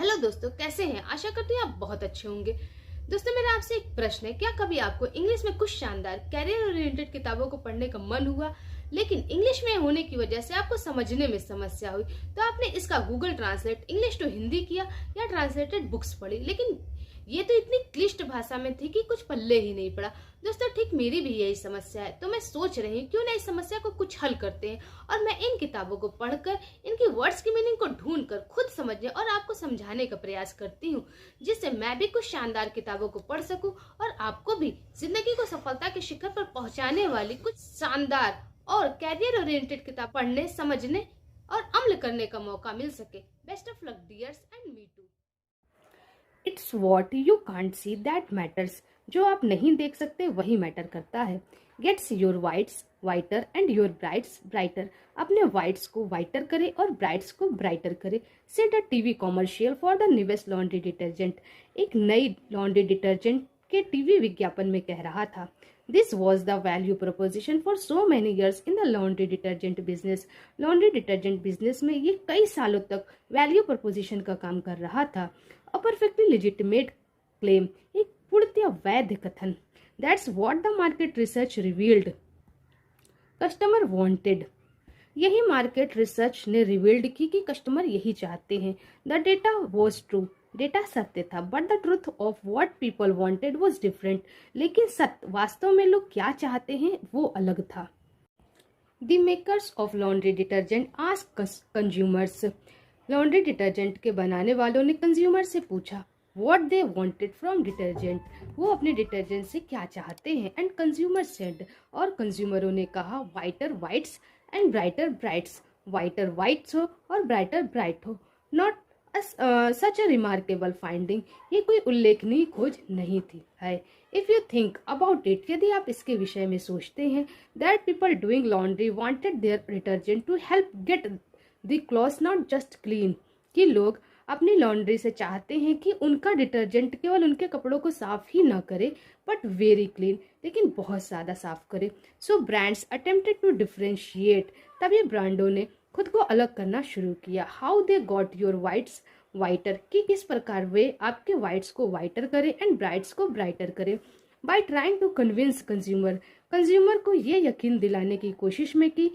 Hello दोस्तों, कैसे हैं? आशा करती हूँ आप बहुत अच्छे होंगे। दोस्तों, मेरा आपसे एक प्रश्न है। क्या कभी आपको इंग्लिश में कुछ शानदार कैरियर ओरिएंटेड किताबों को पढ़ने का मन हुआ, लेकिन इंग्लिश में होने की वजह से आपको समझने में समस्या हुई, तो आपने इसका Google translate English to Hindi किया या ट्रांसलेटेड बुक्स पढ़ी, लेकिन ये तो इतनी क्लिष्ट भाषा में थी कि कुछ पल्ले ही नहीं पड़ा। दोस्तों, ठीक मेरी भी यही समस्या है, तो मैं सोच रही हूँ क्यों ना इस समस्या को कुछ हल करते हैं और मैं इन किताबों को पढ़कर इनकी वर्ड्स की मीनिंग को ढूंढकर खुद समझने और आपको समझाने का प्रयास करती हूँ, जिससे मैं भी कुछ शानदार किताबों को पढ़ सकूं और आपको भी जिंदगी को सफलता के शिखर पर पहुंचाने वाली कुछ शानदार और कैरियर ओरिएंटेड किताब पढ़ने, समझने और अमल करने का मौका मिल सके। Best of luck dears and me too. It's what you can't see that matters. जो आप नहीं देख सकते वही मैटर करता है। Gets your whites whiter and your brights brighter. अपने वाइट्स को वाइटर करे और ब्राइट्स को ब्राइटर करे। Said a TV commercial for the newest laundry detergent. एक नई लॉन्ड्री डिटर्जेंट के टीवी विज्ञापन में कह रहा था। This was the value preposition for so many years in the laundry detergent business. Laundry detergent business में ये कई सालों तक वैल्यू प्रपोजिशन का काम कर रहा था। A perfectly legitimate claim, एक पूर्णतः वैध कथन। That's what the market research revealed. Customer wanted. यही मार्केट रिसर्च ने रिवील्ड की कि कस्टमर यही चाहते हैं। The data was true. Data सत्य था, but the truth of what people wanted was different. लेकिन सत्य, वास्तव में लोग क्या चाहते हैं, वो अलग था। The makers of laundry detergent asked consumers. Laundry detergent के बनाने वालों ने कंज्यूमर से पूछा what they wanted from detergent. वो अपने डिटर्जेंट से क्या चाहते हैं। एंड कंज्यूमर सेड, और कंज्यूमरों ने कहा whiter whites and brighter brights. Whiter whites हो और ब्राइटर ब्राइट हो। Not such a remarkable finding. ये कोई उल्लेखनीय खोज नहीं थी है। If you think about it, यदि आप इसके विषय में सोचते हैं, that people doing laundry wanted their detergent to help get the clothes not just clean. कि लोग अपनी लॉन्ड्री से चाहते हैं कि उनका डिटर्जेंट केवल उनके कपड़ों को साफ ही न करे, बट वेरी क्लीन, लेकिन बहुत ज़्यादा साफ करे। So brands attempted to differentiate. तभी ब्रांडों ने खुद को अलग करना शुरू किया। How they got your whites whiter, कि किस प्रकार वे आपके वाइट्स को वाइटर करें एंड ब्राइट्स को ब्राइटर करें। By trying to convince consumer को ये यकीन दिलाने की कोशिश में कि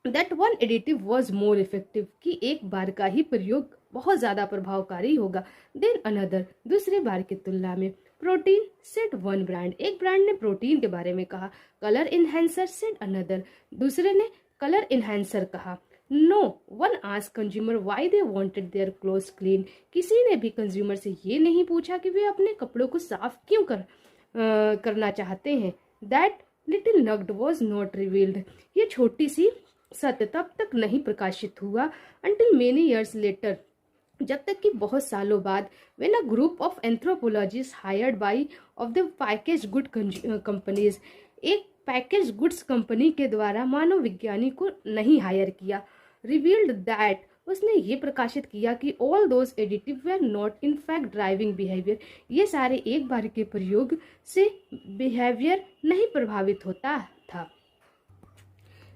that one additive was more effective, कि एक बार का ही प्रयोग बहुत ज्यादा प्रभावकारी होगा देन अनदर, दूसरी बार की तुलना में। प्रोटीन सेड वन ब्रांड, एक ब्रांड ने प्रोटीन के बारे में कहा। कलर इनहेंसर सेड अनदर, दूसरे ने कलर इनहेंसर कहा। No one asked consumer why they wanted their clothes clean, किसी ने भी कंज्यूमर से ये नहीं पूछा कि वे अपने कपड़ों को साफ क्यों करना चाहते हैं। That little nugget was not revealed, ये छोटी सी सत्य तब तक नहीं प्रकाशित हुआ अंटिल मेनी ईयर्स लेटर, जब तक कि बहुत सालों बाद, when a group of anthropologist hired by of the package good companies, एक पैकेज गुड्स कंपनी के द्वारा मानव विज्ञानी को नहीं हायर किया, रिवील्ड दैट, उसने ये प्रकाशित किया कि all those additive were not in fact driving behaviour, ये सारे एक बार के प्रयोग से बिहेवियर नहीं प्रभावित होता था।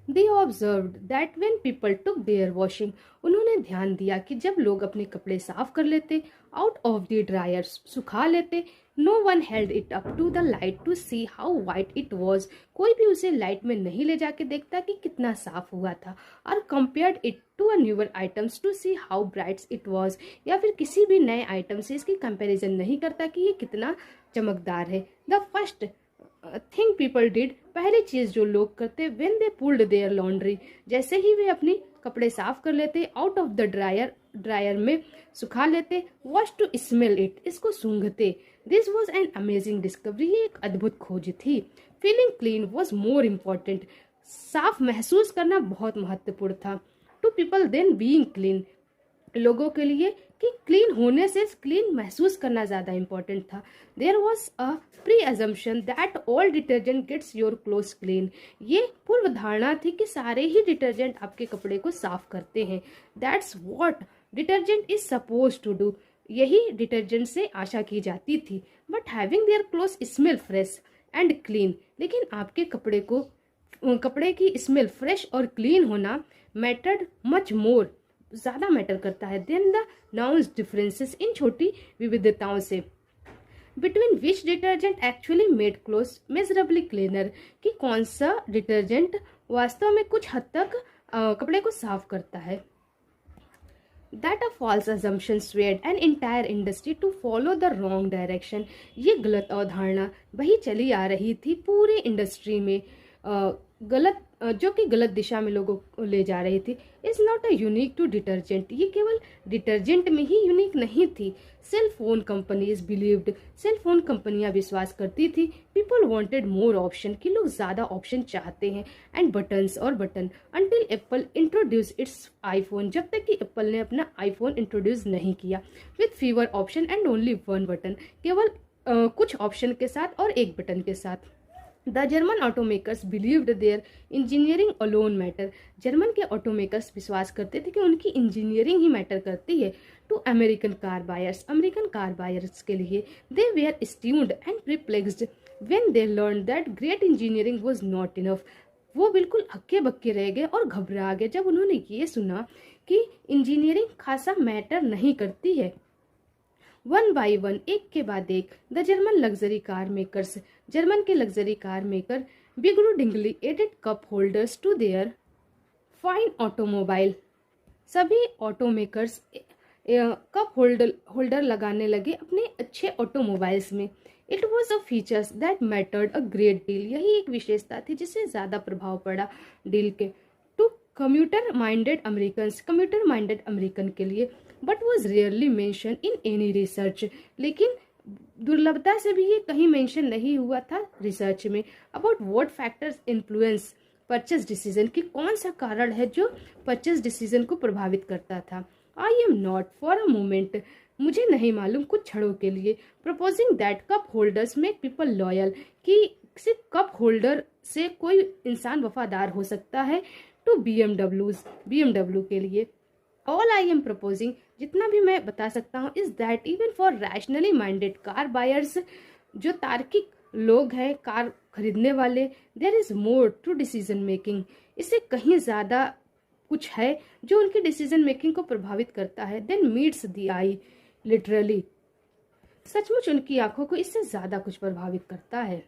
They observed that when people took their washing, उन्होंने ध्यान दिया कि जब लोग अपने कपड़े साफ कर लेते, out of the dryer, सुखा लेते, no one held it up to the light to see how white it was, कोई भी उसे लाइट में नहीं ले जाके देखता कि कितना साफ हुआ था, और compared it to a newer items to see how bright it was, या फिर किसी भी नए आइटम से इसकी कंपैरिजन नहीं करता कि ये कितना चमकदार है। The first thing people did, पहली चीज जो लोग करते, when they pulled their laundry, जैसे ही वे अपनी कपड़े साफ कर लेते, आउट ऑफ द ड्रायर में सुखा लेते, वॉश टू स्मेल इट, इसको सूंघते। This was an amazing discovery, ये एक अद्भुत खोज थी। Feeling clean was more important, साफ महसूस करना बहुत महत्वपूर्ण था। To people than being clean, लोगों के लिए कि क्लीन होने से क्लीन महसूस करना ज्यादा इंपॉर्टेंट था। There was a presumption that all detergent gets your clothes clean, ये पूर्व धारणा थी कि सारे ही डिटर्जेंट आपके कपड़े को साफ करते हैं। That's what detergent is suppose to do, यही डिटर्जेंट से आशा की जाती थी। But having their clothes smell fresh and clean, लेकिन आपके कपड़े की स्मेल फ्रेश और क्लीन होना मैटर्ड मच मोर, ज़्यादा मैटर करता है देन द नाउंस डिफरेंसेस, इन छोटी विविधताओं से। Between which detergent actually made clothes measurably cleaner, कि कौन सा डिटर्जेंट वास्तव में कुछ हद तक कपड़े को साफ करता है। That a false assumption swayed an entire industry to follow the wrong direction, ये गलत अवधारणा वही चली आ रही थी पूरे इंडस्ट्री में, जो कि गलत दिशा में लोगों को ले जा रही थी। Is not a unique to detergent, ये केवल डिटर्जेंट में ही यूनिक नहीं थी। Cell phone companies believed, cell phone कंपनियां विश्वास करती थी, पीपल वांटेड मोर ऑप्शन, कि लोग ज्यादा ऑप्शन चाहते हैं, एंड बटन्स और button, until Apple introduce it's iPhone, जब तक कि एप्पल ने अपना आईफोन इंट्रोड्यूस नहीं किया, with fever option and only one button, केवल कुछ ऑप्शन के साथ और एक बटन के साथ। The German automakers believed their engineering alone matter, German के ऑटोमेकर्स विश्वास करते थे कि उनकी इंजीनियरिंग ही मैटर करती है। To American car buyers, American car buyers के लिए, they were stunned and perplexed when they learn that great engineering was not enough, वो बिल्कुल हक्के बक्के रह गए और घबरा गए जब उन्होंने ये सुना कि इंजीनियरिंग खासा मैटर नहीं करती है। वन बाई वन, एक के बाद एक, the German luxury car makers, German के luxury car maker begrudgingly added cup holders to their fine automobile, सभी ऑटो मेकर्स कप होल्डर लगाने लगे अपने अच्छे ऑटोमोबाइल्स में। It was a features that mattered a great deal, यही एक विशेषता थी जिससे ज़्यादा प्रभाव पड़ा डील के। टू कम्यूटर माइंडेड अमेरिकन के लिए, but was rarely mention in any research, लेकिन दुर्लभता से भी ये कहीं मेंशन नहीं हुआ था रिसर्च में। About what factors influence purchase decision, कि कौन सा कारण है जो परचेज डिसीजन को प्रभावित करता था। I am not for a moment, मुझे नहीं मालूम कुछ क्षणों के लिए, proposing that cup holders make people loyal, कि सिर्फ कप होल्डर से कोई इंसान वफादार हो सकता है टू बीएमडब्ल्यू के लिए। ऑल आई एम प्रपोजिंग, जितना भी मैं बता सकता हूँ, is that even for rationally minded car buyers, जो तार्किक लोग हैं कार खरीदने वाले, there is more to decision making, इससे कहीं ज़्यादा कुछ है जो उनकी डिसीजन मेकिंग को प्रभावित करता है। Then meets the eye, literally, सचमुच उनकी आंखों को इससे ज़्यादा कुछ प्रभावित करता है।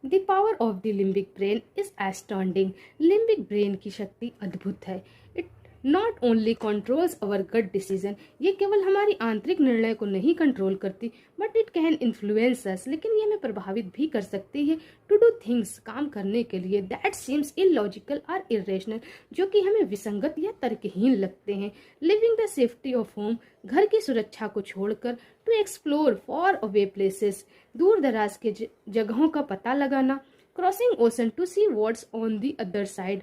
The power of the limbic brain is astounding, limbic brain की शक्ति अद्भुत है। It not only controls our gut decision, ये केवल हमारी आंतरिक निर्णय को नहीं कंट्रोल करती, but it can influence us, लेकिन ये हमें प्रभावित भी कर सकती है टू डू थिंग्स, काम करने के लिए, दैट सीम्स इलॉजिकल और इरेशनल, जो कि हमें विसंगत या तर्कहीन लगते हैं। Leaving the safety of home, घर की सुरक्षा को छोड़कर, to explore far away places, दूर दराज के जगहों का पता लगाना, crossing ocean to see what's on the other side,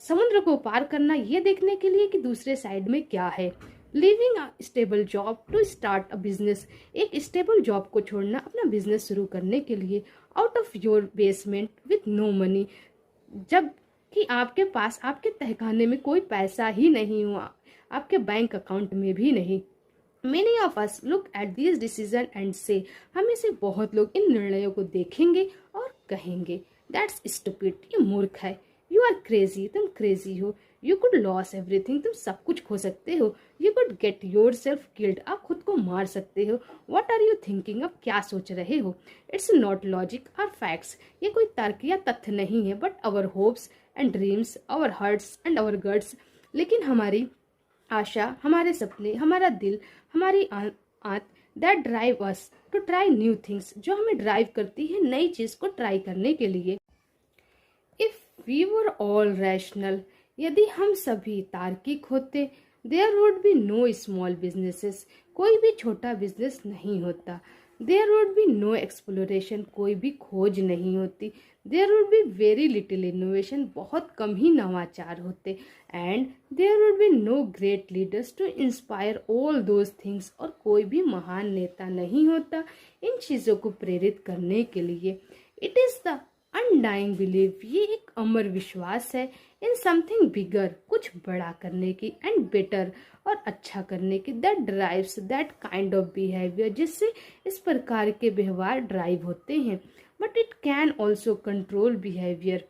समुद्र को पार करना ये देखने के लिए कि दूसरे साइड में क्या है। Leaving a stable job to start a business, एक स्टेबल जॉब को छोड़ना अपना बिजनेस शुरू करने के लिए। Out of your basement with no money, जब कि आपके पास आपके तहखाने में कोई पैसा ही नहीं हुआ, आपके बैंक अकाउंट में भी नहीं। Many of us look at these decisions and say, हम में से बहुत लोग इन निर्णयों को देखेंगे और कहेंगे, That's stupid, ये मूर्ख है। You are crazy, तुम crazy हो। You could lose everything, तुम सब कुछ खो सकते हो। You could get yourself killed, आप खुद को मार सकते हो। What are you thinking, आप क्या सोच रहे हो। It's not logic or facts, ये कोई तर्क या तथ्य नहीं है, but our hopes and dreams, our hearts and our guts, लेकिन हमारी आशा, हमारे सपने, हमारा दिल, हमारी आंत, that drive us to try new things, जो हमें ड्राइव करती है नई चीज को ट्राई करने के लिए। If we were all rational, यदि हम सभी तार्किक होते, there would be no small businesses, कोई भी छोटा बिजनेस नहीं होता। There would be no exploration, कोई भी खोज नहीं होती। There would be very little innovation, बहुत कम ही नवाचार होते। And there would be no great leaders to inspire all those things, और कोई भी महान नेता नहीं होता इन चीज़ों को प्रेरित करने के लिए। It is the undying believe, ये एक अमर विश्वास है, इन समथिंग बिगर, कुछ बड़ा करने की, एंड बेटर, और अच्छा करने की, that drives that kind of behaviour, जिससे इस प्रकार के व्यवहार ड्राइव होते हैं। But it can also control behaviour,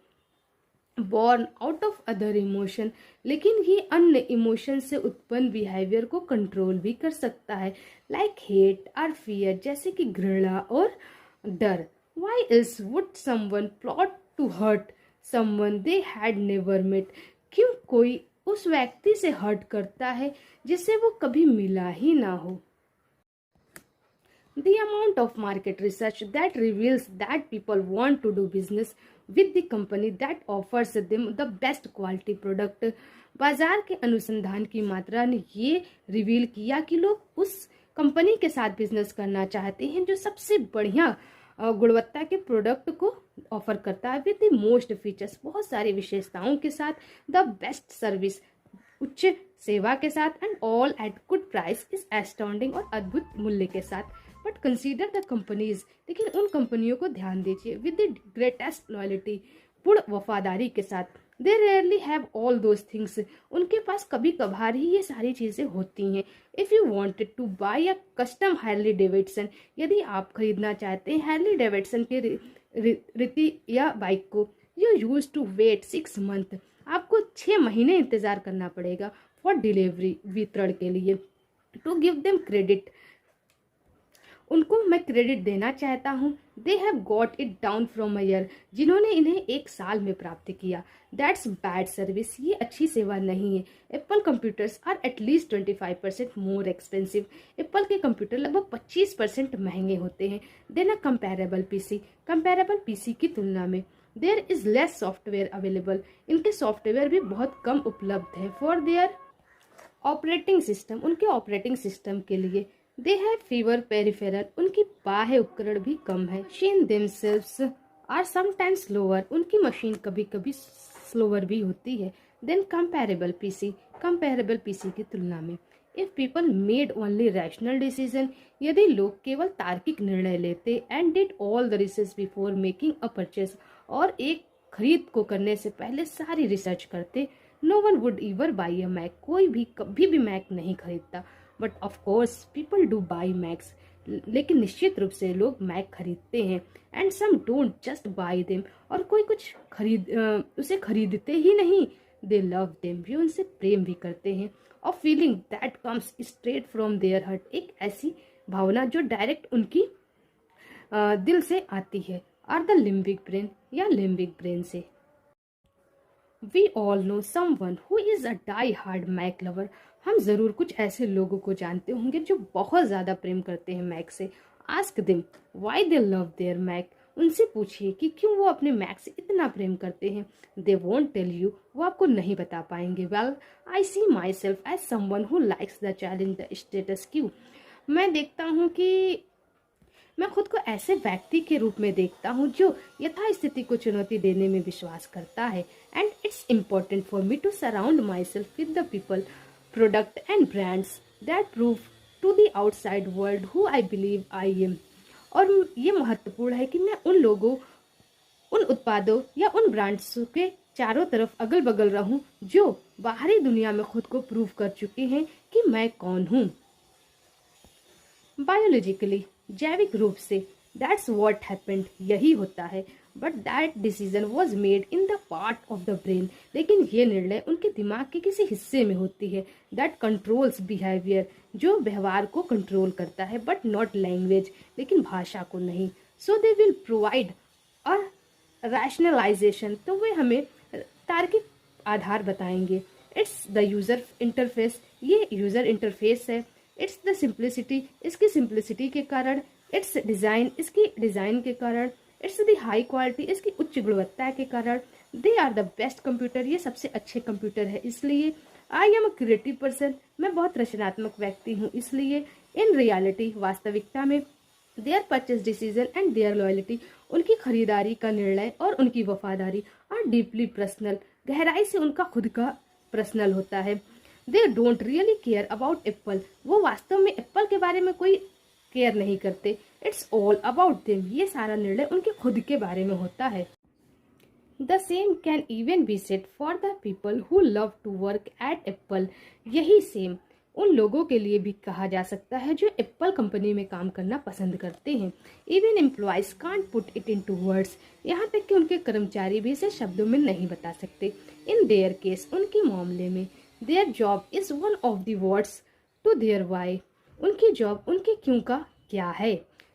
born out of other emotion, लेकिन ये अन्य इमोशन से उत्पन्न बिहेवियर को कंट्रोल भी कर सकता है, लाइक हेट और फियर, जैसे कि घृणा और डर। Why else would someone plot to hurt someone they had never met? क्यों कोई उस व्यक्ति से हर्ट करता है जिससे वो कभी मिला ही ना हो? The amount of market research that reveals that people want to do business with the company that offers them the best quality product. बाजार के अनुसंधान की मात्रा ने ये रिवील किया कि लोग उस कंपनी के साथ बिजनेस करना चाहते हैं जो सबसे बढ़िया गुणवत्ता के प्रोडक्ट को ऑफर करता है, विद द मोस्ट फीचर्स, बहुत सारी विशेषताओं के साथ, द बेस्ट सर्विस, उच्च सेवा के साथ, and all at good price, इस एस्टॉन्डिंग और अद्भुत मूल्य के साथ। बट कंसीडर द कंपनीज, लेकिन उन कंपनियों को ध्यान दीजिए, विद द ग्रेटेस्ट लॉयल्टी, पूर्ण वफादारी के साथ। They rarely have all those things, उनके पास कभी कभार ही ये सारी चीजें होती हैं। If you wanted to buy a custom Harley Davidson, यदि आप खरीदना चाहते हैं हार्ली डेविडसन के रीति या बाइक को, you use to wait 6 month, आपको 6 महीने इंतजार करना पड़ेगा फॉर डिलीवरी, वितरण के लिए। टू गिव देम क्रेडिट, उनको मैं क्रेडिट देना चाहता हूँ, they have got it down from a year, जिन्होंने इन्हें 1 साल में प्राप्त किया। दैट्स बैड सर्विस, ये अच्छी सेवा नहीं है। Apple computers are at least 25% more expensive, Apple के कंप्यूटर लगभग 25% महंगे होते हैं than a comparable PC, comparable PC की तुलना में। There is less software available, इनके सॉफ्टवेयर भी बहुत कम उपलब्ध है। फॉर देयर ऑपरेटिंग सिस्टम, उनके ऑपरेटिंग सिस्टम के लिए। दे हैव फीवर पेरिफेरल, उनकी बाह्य उपकरण भी कम है। शीन देमसेल्व्स आर समटाइम्स स्लोअर, उनकी मशीन कभी कभी स्लोअर भी होती है than comparable PC, comparable PC की तुलना में। If people made only rational decision, यदि लोग केवल तार्किक निर्णय लेते, and did all the research before making a purchase, और एक खरीद को करने से पहले सारी रिसर्च करते, no one would ever buy a Mac, कोई भी कभी भी मैक नहीं खरीदता। But of course people do buy Macs, लेकिन निश्चित रूप से लोग मैक खरीदते हैं। And some don't just buy them, और कोई कुछ उसे खरीदते ही नहीं, दे लव देम, वे उनसे प्रेम भी करते हैं। और feeling that comes straight from their heart, एक ऐसी भावना जो डायरेक्ट उनकी दिल से आती है, और द लिम्बिक ब्रेन या लिम्बिक ब्रेन से। We all know someone who is a die hard Mac lover, हम जरूर कुछ ऐसे लोगों को जानते होंगे जो बहुत ज्यादा प्रेम करते हैं मैक से। Ask them why they love their Mac, उनसे पूछिए कि क्यों वो अपने मैक से इतना प्रेम करते हैं। दे वोंट टेल यू, वो आपको नहीं बता पाएंगे। Well I see myself as someone who likes the challenge the status quo, मैं देखता हूँ कि मैं खुद को ऐसे व्यक्ति के रूप में देखता हूँ जो यथास्थिति को चुनौती देने में विश्वास करता है। And it's important for me to surround myself with the people, product and brands that prove to the outside world who I believe I am, और ये महत्वपूर्ण है कि मैं उन लोगों, उन उत्पादों या उन ब्रांड्स के चारों तरफ अगल बगल रहूं जो बाहरी दुनिया में खुद को प्रूव कर चुके हैं कि मैं कौन हूँ। बायोलॉजिकली, जैविक रूप से, दैट्स वॉट हैपेंड, यही होता है। But that decision was made in the part of the brain, लेकिन ये निर्णय उनके दिमाग के किसी हिस्से में होती है। दैट कंट्रोल्स बिहेवियर, जो व्यवहार को कंट्रोल करता है, बट नॉट लैंग्वेज, लेकिन भाषा को नहीं। So they will provide a rationalisation, तो वे हमें तार्किक आधार बताएंगे। इट्स द यूजर इंटरफेस, ये यूजर इंटरफेस है। इट्स द सिंप्लिसिटी, इसकी सिंप्लिसिटी के कारण। इट्स डिजाइन, इसकी डिजाइन के कारण। इट्स द हाई क्वालिटी, इसकी उच्च गुणवत्ता के कारण। They are the best computer, ये सबसे अच्छे कंप्यूटर है इसलिए। I am a creative person, मैं बहुत रचनात्मक व्यक्ति हूँ इसलिए। इन रियलिटी, वास्तविकता में, their purchase decision and their loyalty, उनकी खरीदारी का निर्णय और उनकी वफादारी आर डीपली पर्सनल, गहराई से उनका खुद का पर्सनल होता है। They don't really care about Apple, वो वास्तव में एप्पल के बारे में कोई केयर नहीं करते। इट्स ऑल अबाउट देम, ये सारा निर्णय उनके खुद के बारे में होता है। The same can even be said for the people who love to work at Apple, यही सेम उन लोगों के लिए भी कहा जा सकता है जो एप्पल कंपनी में काम करना पसंद करते हैं। Even employees can't put it into words, यहाँ तक कि उनके कर्मचारी भी इसे शब्दों में नहीं बता सकते। इन देयर केस, उनके मामले में, their job is one of the words to their why, उनकी जॉब उनके क्यों का क्या है।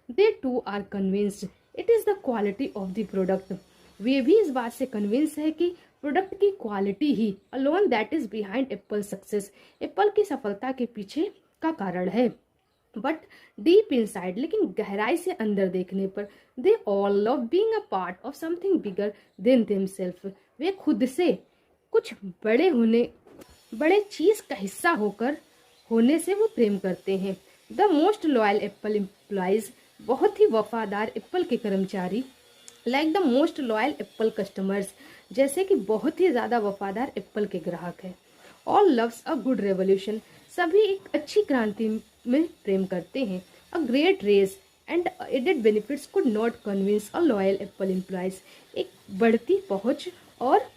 They too are convinced it is the quality of the product, वे भी इस बात से कन्विंस है कि प्रोडक्ट की क्वालिटी ही alone that is behind Apple success, Apple की सफलता के पीछे का कारण है। बट डीप इनसाइड, लेकिन गहराई से अंदर देखने पर, they all love being a part of something bigger than themself, वे खुद से कुछ बड़े चीज का हिस्सा होने से वो प्रेम करते हैं। The most loyal Apple employees, बहुत ही वफादार एप्पल के कर्मचारी, like the most loyal Apple customers, जैसे कि बहुत ही ज़्यादा वफादार एप्पल के ग्राहक है। All loves a good revolution, सभी एक अच्छी क्रांति में प्रेम करते हैं। A great race and added benefits could not convince a loyal Apple employees, एक बढ़ती पहुंच और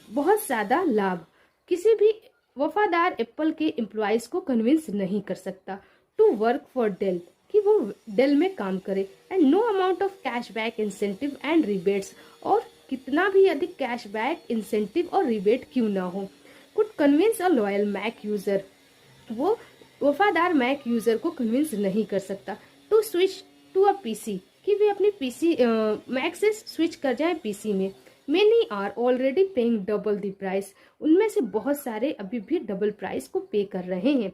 बहुत ज़्यादा लाभ किसी भी वफादार एप्पल के एम्प्लॉयज को कन्विंस नहीं कर सकता टू वर्क फॉर डेल, कि वो डेल में काम करे। And no amount of cashback, incentive and rebates, और कितना भी अधिक कैशबैक, इंसेंटिव और रिबेट क्यों ना हो, could convince a loyal Mac user, वो वफादार मैक यूजर को कन्विंस नहीं कर सकता to switch to a PC, कि वे अपनी पीसी मैक से स्विच कर जाए पीसी में। Many are already paying double the price, उनमें से बहुत सारे अभी भी डबल प्राइस को पे कर रहे हैं।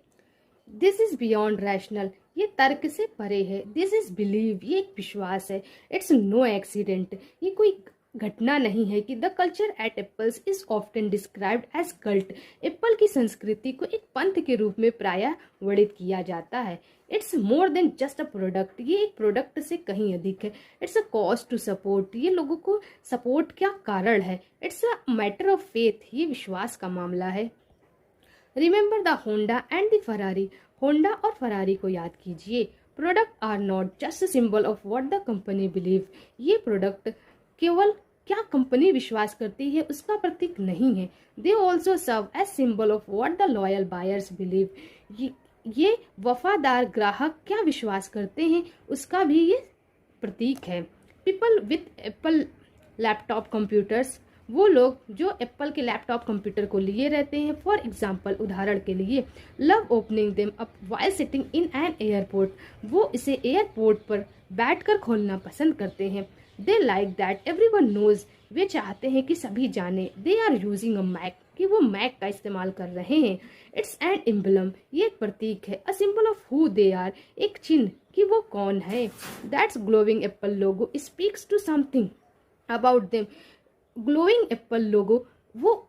दिस इज बियॉन्ड रैशनल, ये तर्क से परे है। दिस इज बिलीव, ये एक विश्वास है। इट्स नो एक्सीडेंट, ये कोई घटना नहीं है कि the culture at Apples is often described as cult, Apple की संस्कृति को एक पंथ के रूप में प्रायः वर्णित किया जाता है। It's more than just a product, ये एक प्रोडक्ट से कहीं अधिक है। It's a cause to support, ये लोगों को सपोर्ट का कारण है। It's a matter of faith, ये विश्वास का मामला है। Remember the Honda and the Ferrari, Honda और फरारी को याद कीजिए। Product are not just symbol of what the company believe, ये प्रोडक्ट केवल क्या कंपनी विश्वास करती है उसका प्रतीक नहीं है। They also serve as symbol of what the loyal buyers believe, ये वफादार ग्राहक क्या विश्वास करते हैं उसका भी ये प्रतीक है। People with Apple laptop computers, वो लोग जो एप्पल के लैपटॉप कंप्यूटर को लिए रहते हैं, फॉर एग्जाम्पल उदाहरण के लिए, love opening them up while sitting in an airport, वो इसे एयरपोर्ट पर बैठकर खोलना पसंद करते हैं। They like that everyone knows, वे चाहते हैं कि सभी जाने। They are using a Mac, कि वो मैक का इस्तेमाल कर रहे हैं। इट्स एन एम्बलम, ये एक प्रतीक है। A symbol of who they are, एक चिन्ह कि वो कौन है। That's glowing Apple logo speaks to something about them, glowing Apple logo वो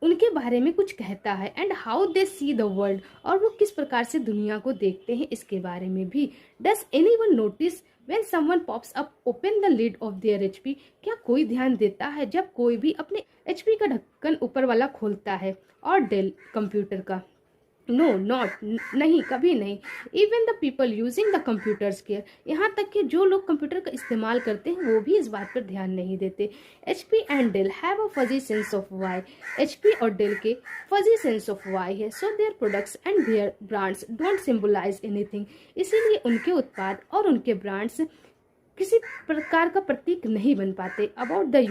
उनके बारे में कुछ कहता है। And how they see the world, और वो किस प्रकार से दुनिया को देखते हैं इसके बारे में भी। Does anyone notice when someone pops up open the lid of their HP, क्या कोई ध्यान देता है जब कोई भी अपने एचपी का ढक्कन ऊपर वाला खोलता है और डेल कंप्यूटर का? नो नॉट, नहीं, कभी नहीं। Even the people using the computers care, यहाँ तक कि जो लोग कंप्यूटर का इस्तेमाल करते हैं वो भी इस बात पर ध्यान नहीं देते। HP and Dell have a fuzzy sense of why, HP और डेल के फजी सेंस ऑफ वाई है। So their products and their brands don't symbolise anything, इसीलिए उनके उत्पाद और उनके ब्रांड्स किसी प्रकार का प्रतीक नहीं बन पाते अबाउट द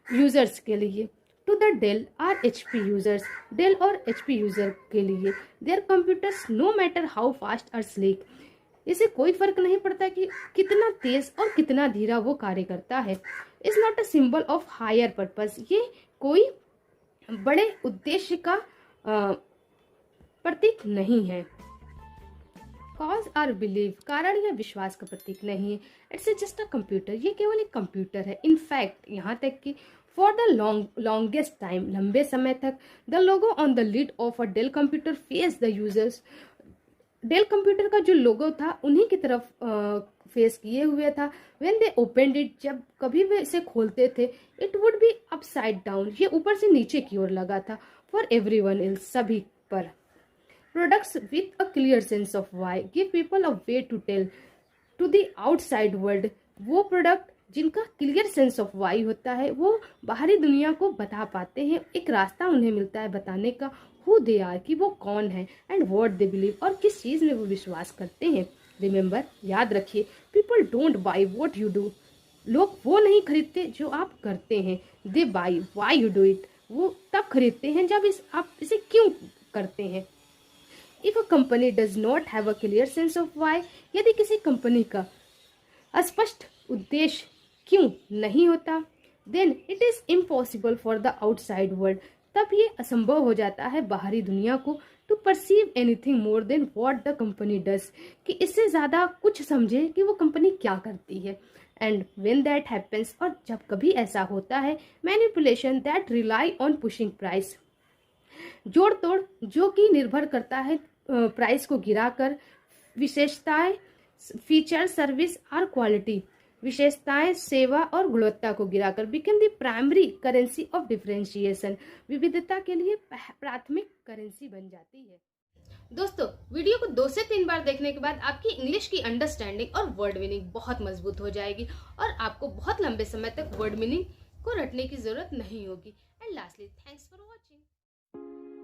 यूजर्स के लिए। To the Dell or HP users, Dell और एचपी यूजर के लिए, their computers no matter how fast और स्लीक, इसे कोई फर्क नहीं पड़ता कि कितना तेज और कितना धीरा वो कार्य करता है। Is not a symbol of higher purpose, ये कोई बड़े उद्देश्य का प्रतीक नहीं है। कॉज आर बिलीव, कारण या विश्वास का प्रतीक नहीं है। इट्स जस्ट अ कंप्यूटर, ये केवल एक कंप्यूटर है। इनफैक्ट यहाँ तक कि फॉर द लॉन्गेस्ट टाइम, लंबे समय तक, the logo on the lid of a Dell computer face the users, Dell computer का जो लोगो था उन्हीं की तरफ फेस किए हुए था। व्हेन दे ओपनड इट, जब कभी वे इसे खोलते थे, it would be upside down, ये ऊपर से नीचे की ओर लगा था। फॉर एवरीवन एल्स, सभी पर। Products with a clear sense of why give people a way to tell to the outside world, वो प्रोडक्ट जिनका क्लियर सेंस ऑफ वाई होता है वो बाहरी दुनिया को बता पाते हैं, एक रास्ता उन्हें मिलता है बताने का। हु दे आर, कि वो कौन है, एंड व्हाट दे बिलीव, और किस चीज़ में वो विश्वास करते हैं। रिमेंबर, याद रखिए, people don't buy what you do, लोग वो नहीं खरीदते जो आप करते हैं। They buy why you do it, वो तब खरीदते हैं जब आप इसे क्यों करते हैं। If a company does not have a clear sense of why, यदि किसी कंपनी का स्पष्ट उद्देश्य क्यों नहीं होता, then it is impossible for the outside world, तब ये असंभव हो जाता है बाहरी दुनिया को to perceive anything more than what the company does, कि इससे ज़्यादा कुछ समझे कि वो कंपनी क्या करती है। एंड व्हेन दैट हैपेंस, और जब कभी ऐसा होता है, manipulation that rely on pushing price, जोड़ तोड़ जो कि निर्भर करता है प्राइस को गिराकर, विशेषताएं, फीचर, सर्विस और क्वालिटी, विशेषताएं, सेवा और गुणवत्ता को गिराकर, become the primary currency of differentiation, विविधता के लिए प्राथमिक करेंसी बन जाती है। दोस्तों, वीडियो को 2 से 3 बार देखने के बाद आपकी इंग्लिश की अंडरस्टैंडिंग और वर्ड मीनिंग बहुत मजबूत हो जाएगी और आपको बहुत लंबे समय तक वर्ड मीनिंग को रटने की जरूरत नहीं होगी। And lastly, thanks for watching.